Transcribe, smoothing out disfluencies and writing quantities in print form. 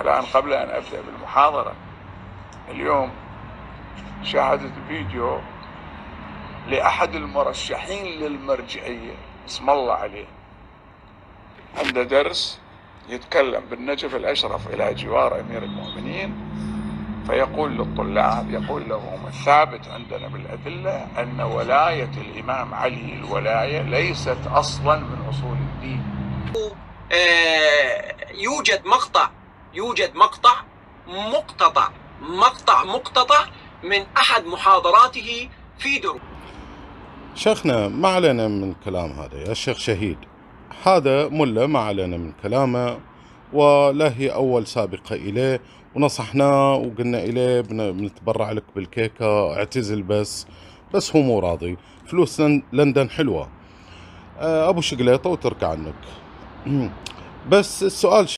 الآن قبل أن أبدأ بالمحاضرة، اليوم شاهدت فيديو لأحد المرشحين للمرجعية اسم الله عليه، عنده درس يتكلم بالنجف الأشرف إلى جوار أمير المؤمنين، فيقول للطلاب، يقول لهم: الثابت عندنا بالأدلة أن ولاية الإمام علي الولاية ليست أصلا من أصول الدين. يوجد مقطع مقتطع من أحد محاضراته في دروس. شيخنا ما علينا من كلام هذا يا شيخ شهيد، هذا ملا ما علينا من كلامه، ولا هي أول سابقة إليه، ونصحناه وقلنا إليه بنتبرع لك بالكيكة، اعتزل بس هو مو راضي. فلوس لندن حلوة أبو شقليطة وترك عنك. بس السؤال